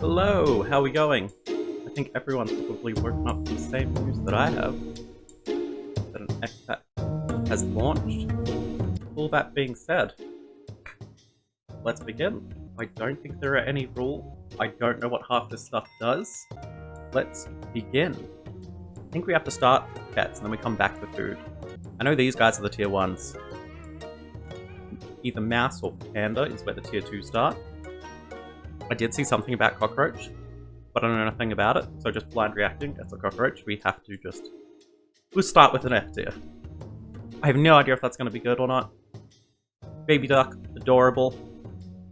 Hello, how are we going? I think everyone's probably woken up to the same news that I have. That an XPAT has launched. All that being said, let's begin. I don't think there are any rules. I don't know what half this stuff does. Let's begin. I think we have to start with pets and then we come back to food. I know these guys are the tier 1s. Either mouse or panda is where the tier 2s start. I did see something about cockroach, but I don't know nothing about it, so just blind reacting as a cockroach, we have to we'll start with an F tier. I have no idea if that's going to be good or not. Baby duck, adorable.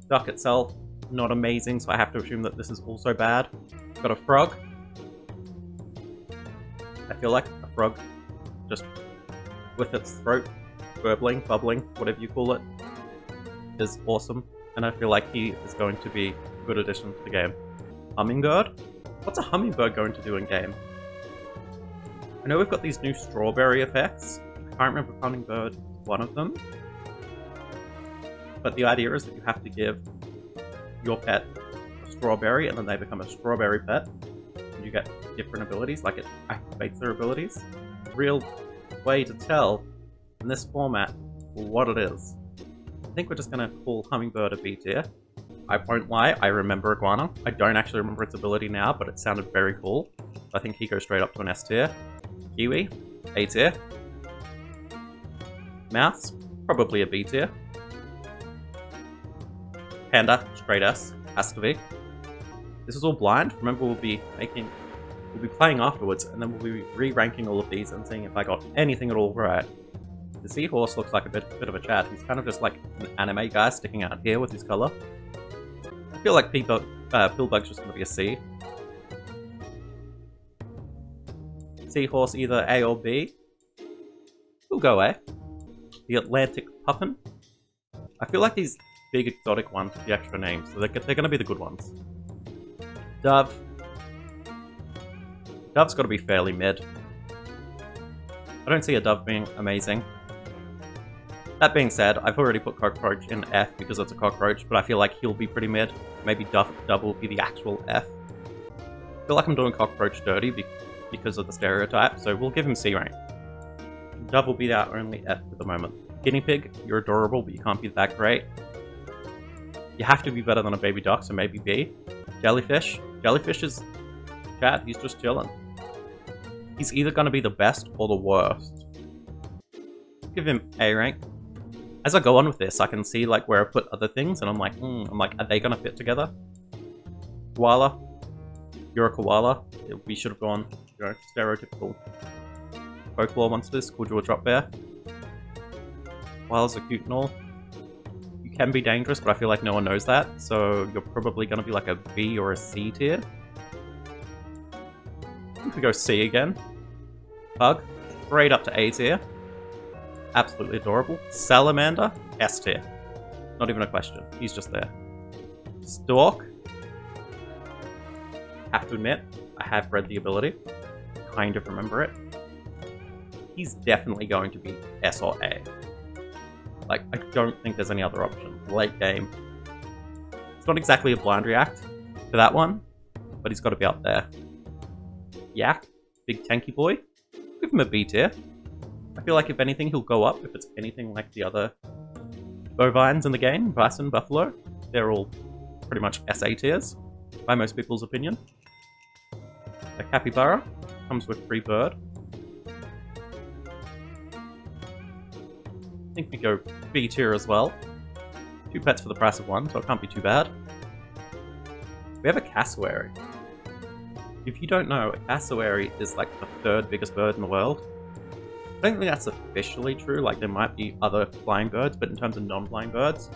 Duck itself, not amazing, so I have to assume that this is also bad. Got a frog. I feel like a frog, just with its throat burbling, bubbling, whatever you call it, is awesome. And I feel like he is going to be a good addition to the game. Hummingbird? What's a hummingbird going to do in game? I know we've got these new strawberry effects. I can't remember if hummingbird is one of them. But the idea is that you have to give your pet a strawberry and then they become a strawberry pet. And you get different abilities, like it activates their abilities. Real way to tell in this format what it is. I think we're just going to call Hummingbird a B tier. I won't lie, I remember Iguana. I don't actually remember its ability now, but it sounded very cool. I think he goes straight up to an S tier. Kiwi, A tier. Mouse, probably a B tier. Panda, straight S, has to be. This is all blind. Remember, we'll be playing afterwards, and then we'll be re-ranking all of these and seeing if I got anything at all right. The seahorse looks like a bit of a Chad. He's kind of just like an anime guy sticking out here with his color. I feel like Pillbug's just going to be a C. Seahorse either A or B. We'll go A. The Atlantic Puffin. I feel like these big exotic ones with the extra names, so they're going to be the good ones. Dove. Dove's got to be fairly mid. I don't see a dove being amazing. That being said, I've already put Cockroach in F because it's a cockroach, but I feel like he'll be pretty mid. Maybe Dove will be the actual F. I feel like I'm doing Cockroach dirty because of the stereotype, so we'll give him C rank. Dove will be our only F at the moment. Guinea pig, you're adorable, but you can't be that great. You have to be better than a baby duck, so maybe B. Jellyfish. Jellyfish is Chad, he's just chilling. He's either going to be the best or the worst. Give him A rank. As I go on with this, I can see like where I put other things, and I'm like, are they going to fit together? Koala. You're a koala. We should have gone, stereotypical folklore monsters. Called you a drop bear. Koalas are cute and all. You can be dangerous, but I feel like no one knows that, so you're probably going to be like a B or a C tier. We could go C again. Bug, straight up to A tier. Absolutely adorable. Salamander, S tier. Not even a question. He's just there. Stork. Have to admit, I have read the ability. Kind of remember it. He's definitely going to be S or A. Like, I don't think there's any other option. Late game. It's not exactly a blind react to that one, but he's got to be up there. Yak, big tanky boy. Give him a B tier. I feel like if anything, he'll go up if it's anything like the other bovines in the game. Bison, buffalo. They're all pretty much SA tiers, by most people's opinion. A capybara comes with free bird. I think we go B tier as well. 2 pets for the price of 1, so it can't be too bad. We have a cassowary. If you don't know, a cassowary is like the 3rd biggest bird in the world. I don't think that's officially true, like there might be other flying birds, but in terms of non-flying birds,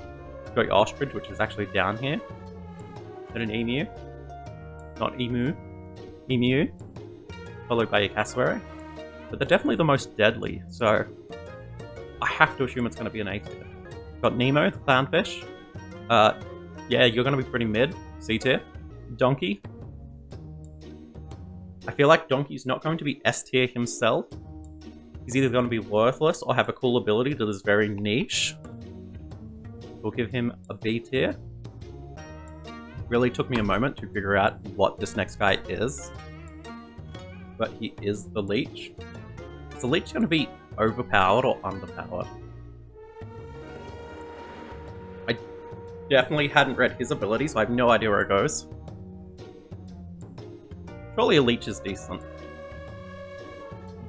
you've got your ostrich, which is actually down here, and an emu. Not emu. Emu. Followed by your cassowary. But they're definitely the most deadly, so I have to assume it's going to be an A tier. Got Nemo, the clownfish. Yeah, you're going to be pretty mid. C tier. Donkey. I feel like Donkey's not going to be S tier himself. He's either going to be worthless or have a cool ability that is very niche. We'll give him a B tier. really took me a moment to figure out what this next guy is. But he is the leech. Is the leech going to be overpowered or underpowered? I definitely hadn't read his ability, so I have no idea where it goes. Surely a leech is decent.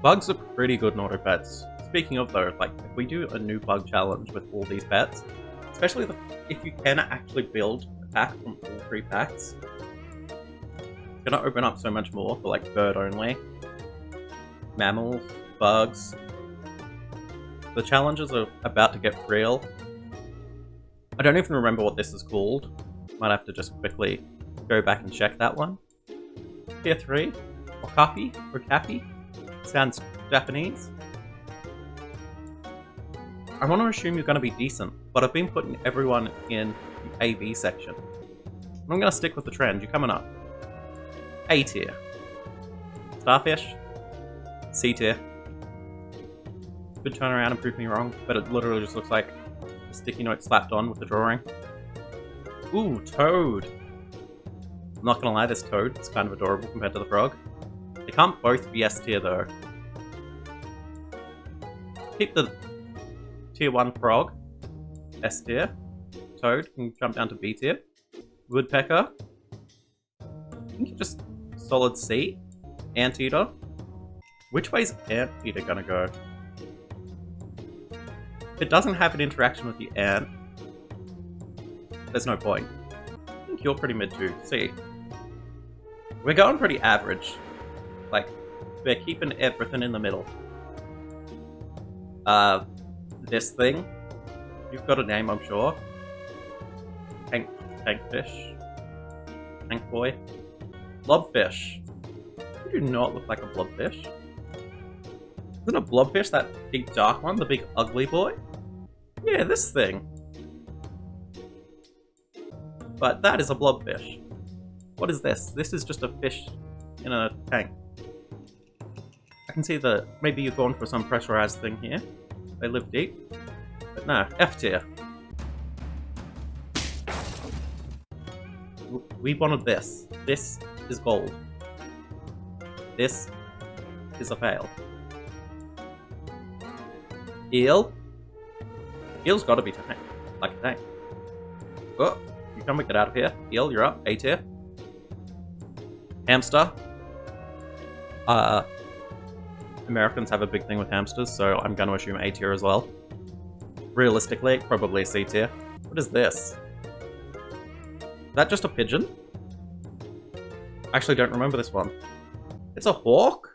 Bugs are pretty good in auto pets. Speaking of though, like if we do a new bug challenge with all these pets, especially if you can actually build a pack from all 3 packs, it's gonna open up so much more for like bird only, mammals, bugs. The challenges are about to get real. I don't even remember what this is called. Might have to just quickly go back and check that one. Tier 3? Okapi? Sounds Japanese. I want to assume you're going to be decent, but I've been putting everyone in the AB section. I'm going to stick with the trend. You're coming up. A tier. Starfish. C tier. Could turn around and prove me wrong, but it literally just looks like a sticky note slapped on with the drawing. Ooh, Toad. I'm not gonna lie, this Toad is kind of adorable compared to the frog. They can't both be S tier though. Keep the tier 1 frog S tier. Toad can jump down to B tier. Woodpecker. I think just solid C. Anteater. Which way's Anteater gonna go? If it doesn't have an interaction with the ant, there's no point. I think you're pretty mid too. C. We're going pretty average. Like, we're keeping everything in the middle. This thing, you've got a name, I'm sure. Tankfish. Tank boy. Blobfish. You do not look like a blobfish. Isn't a blobfish that big dark one, the big ugly boy? Yeah, this thing. But that is a blobfish. What is this? This is just a fish in a tank. I can see that maybe you've gone for some pressurized thing here. They live deep. But no, F tier. We wanted this. This is gold. This is a fail. Eel? Eel's gotta be tank. Like a tank. Oh, you come get out of here. Eel, you're up. A tier. Hamster. Americans have a big thing with hamsters, so I'm gonna assume A tier as well. Realistically, probably C tier. What is this? Is that just a pigeon? I actually don't remember this one. It's a hawk?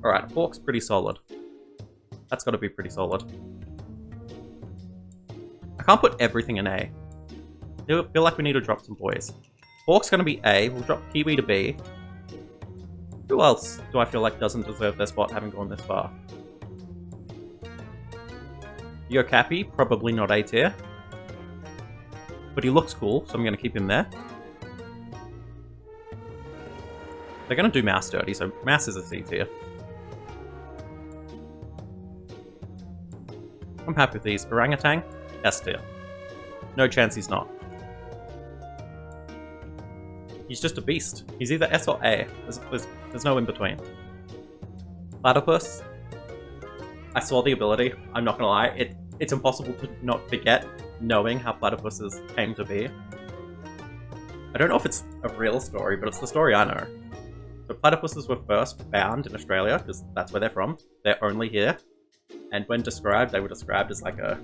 Alright, hawk's pretty solid. That's gotta be pretty solid. I can't put everything in A. I feel like we need to drop some boys. Hawk's gonna be A, we'll drop Kiwi to B. Who else do I feel like doesn't deserve their spot having gone this far? Okapi, probably not A tier. But he looks cool, so I'm gonna keep him there. They're gonna do Mouse dirty, so Mouse is a C tier. I'm happy with these. Orangutan, S tier. No chance he's not. He's just a beast. He's either S or A. There's no in between. Platypus. I saw the ability. I'm not gonna lie. It's impossible to not forget knowing how platypuses came to be. I don't know if it's a real story, but it's the story I know. So platypuses were first found in Australia, because that's where they're from. They're only here. And when described, they were described as like a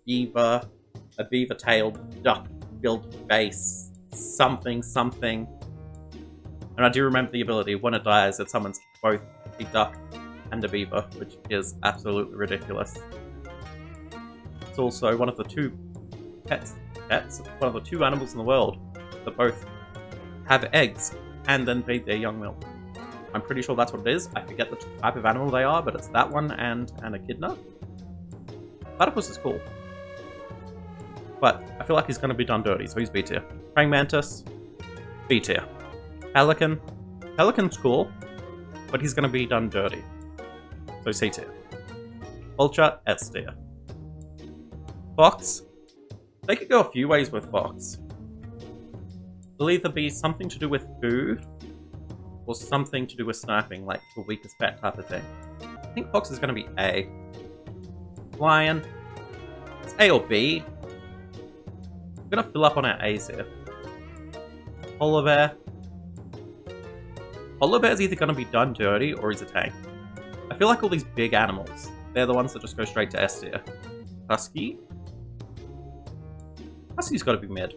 beaver-tailed, duck-billed base. Something. And I do remember the ability, when it dies, it summons both a duck and a beaver, which is absolutely ridiculous. It's also one of the two one of the two animals in the world that both have eggs and then feed their young milk. I'm pretty sure that's what it is. I forget the type of animal they are, but it's that one and an echidna. Platypus is cool. But I feel like he's going to be done dirty, so he's B tier. Praying Mantis, B tier. Pelican. Pelican's cool, but he's going to be done dirty. So C tier. Vulture, S tier. Fox. They could go a few ways with Fox. It'll either be something to do with food, or something to do with sniping, like the weakest pet type of thing. I think Fox is going to be A. Lion. It's A or B. I'm going to fill up on our A's here. Polar bear. Polar bear is either going to be done dirty or he's a tank. I feel like all these big animals, they're the ones that just go straight to S tier. Husky. Husky's got to be mid.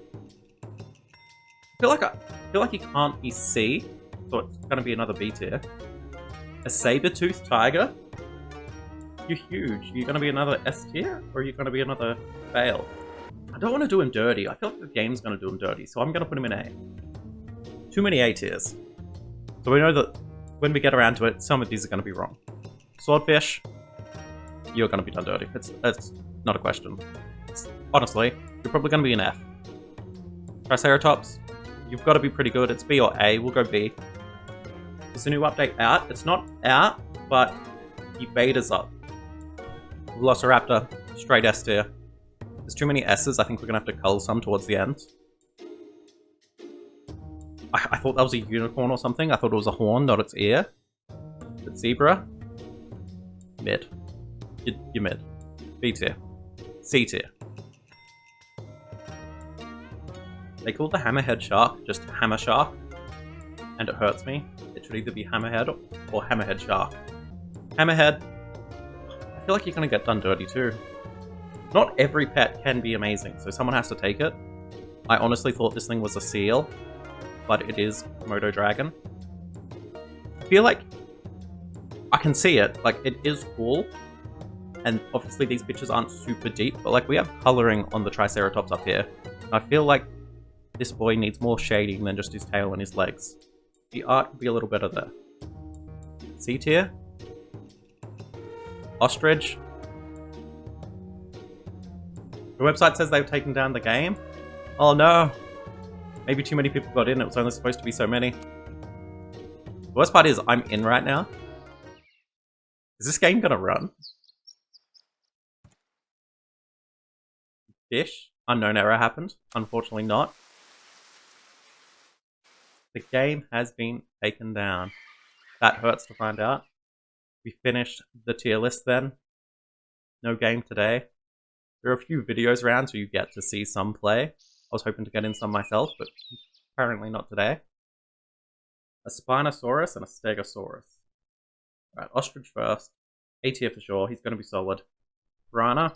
I feel like he can't be C, so it's going to be another B tier. A saber-toothed tiger. You're huge. You're going to be another S tier, or are you going to be another fail? I don't want to do him dirty. I feel like the game's going to do him dirty, so I'm going to put him in A. Too many A tiers. So we know that when we get around to it, some of these are going to be wrong. Swordfish, you're going to be done dirty. It's not a question. Honestly, you're probably going to be an F. Triceratops, you've got to be pretty good. It's B or A. We'll go B. Is the new update out? It's not out, but the beta's up. Velociraptor, straight S tier. There's too many S's. I think we're going to have to cull some towards the end. I thought that was a unicorn or something. I thought it was a horn, not its ear. It's zebra. Mid. You're mid. B tier. C tier. They call the hammerhead shark just hammer shark, and it hurts me. It should either be hammerhead or hammerhead shark. Hammerhead, I feel like you're gonna get done dirty too. Not every pet can be amazing, so someone has to take it. I honestly thought this thing was a seal, but it is Komodo dragon. I feel like I can see it, like it is cool, and obviously these pictures aren't super deep, but like we have coloring on the Triceratops up here. I feel like this boy needs more shading than just his tail and his legs. The art could be a little better there. C tier. Ostrich. The website says they've taken down the game. Oh no. Maybe too many people got in. It was only supposed to be so many. The worst part is I'm in right now. Is this game gonna run? Fish. Unknown error happened. Unfortunately not. The game has been taken down. That hurts to find out. We finished the tier list then. No game today. There are a few videos around so you get to see some play. I was hoping to get in some myself, but apparently not today. A Spinosaurus and a Stegosaurus. Alright, Ostrich first. A tier for sure, he's going to be solid. Piranha.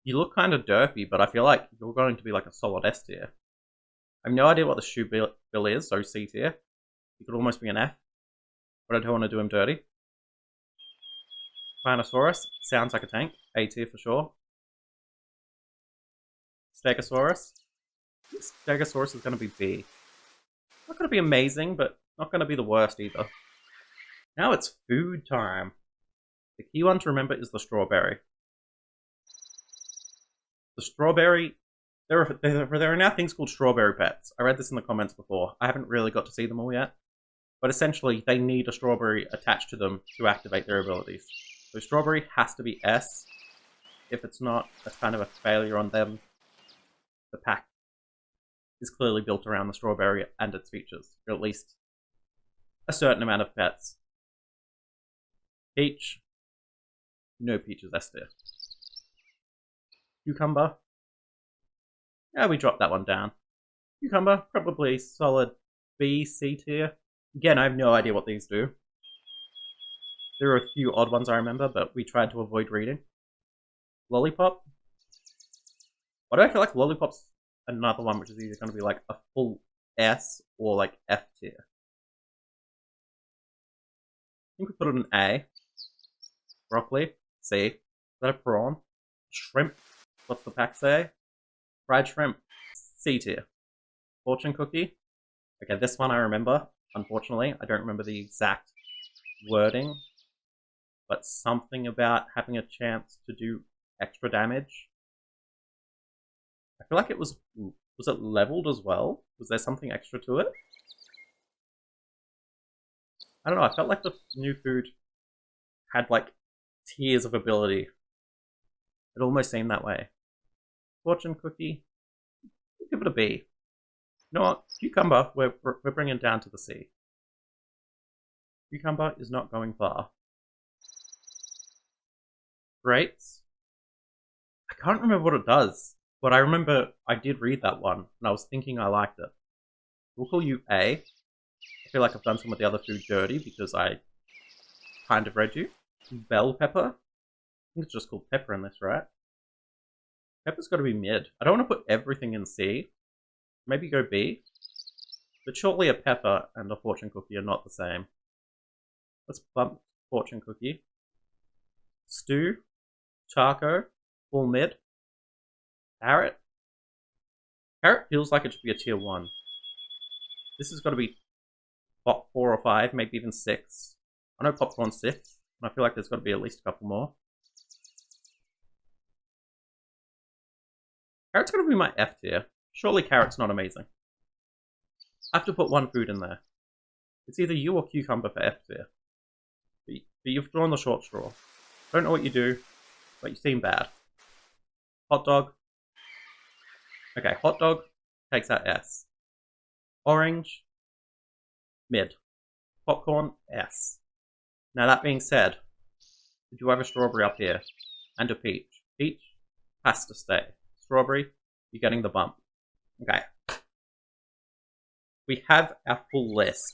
You look kind of derpy, but I feel like you're going to be like a solid S tier. I have no idea what the shoe bill is, so C tier. He could almost be an F, but I don't want to do him dirty. Spinosaurus, sounds like a tank. A tier for sure. Stegosaurus. Stegosaurus is going to be B. Not going to be amazing, but not going to be the worst either. Now it's food time. The key one to remember is the strawberry. The strawberry... There are now things called strawberry pets. I read this in the comments before. I haven't really got to see them all yet. But essentially, they need a strawberry attached to them to activate their abilities. So strawberry has to be S. If it's not, that's kind of a failure on them. The pack is clearly built around the strawberry and its features, or at least a certain amount of pets. Peach. No peaches, S tier. Cucumber. Yeah, we dropped that one down. Cucumber, probably solid B, C tier. Again, I have no idea what these do. There are a few odd ones I remember, but we tried to avoid reading. Lollipop. Why do I feel like Lollipop's another one which is either going to be like a full S or like F tier? I think we put it in A. Broccoli. C. Is that a prawn? Shrimp. What's the pack say? Fried shrimp. C tier. Fortune cookie. Okay, this one I remember. Unfortunately, I don't remember the exact wording, but something about having a chance to do extra damage. I feel like it was it leveled as well? Was there something extra to it? I don't know, I felt like the new food had like tiers of ability. It almost seemed that way. Fortune cookie. Give it a B. You know what? Cucumber, we're bringing down to the C. Cucumber is not going far. Grapes. I can't remember what it does, but I remember I did read that one, and I was thinking I liked it. We'll call you A. I feel like I've done some of the other food dirty because I kind of read you. Bell pepper. I think it's just called pepper in this, right? Pepper's got to be mid. I don't want to put everything in C. Maybe go B. But surely a pepper and a fortune cookie are not the same. Let's bump fortune cookie. Stew. Taco. Full mid. Carrot. Carrot feels like it should be a tier 1. This has got to be top 4 or 5, maybe even 6. I know popcorn's 6, and I feel like there's got to be at least a couple more. Carrot's going to be my F tier. Surely carrot's not amazing. I have to put one food in there. It's either you or cucumber for F tier. But you've drawn the short straw. Don't know what you do, but you seem bad. Hot dog. Okay, hot dog takes out S. Orange. Mid. Popcorn, S. Now that being said, did you have a strawberry up here? And a peach. Peach has to stay. Strawberry, you're getting the bump. Okay. We have our full list.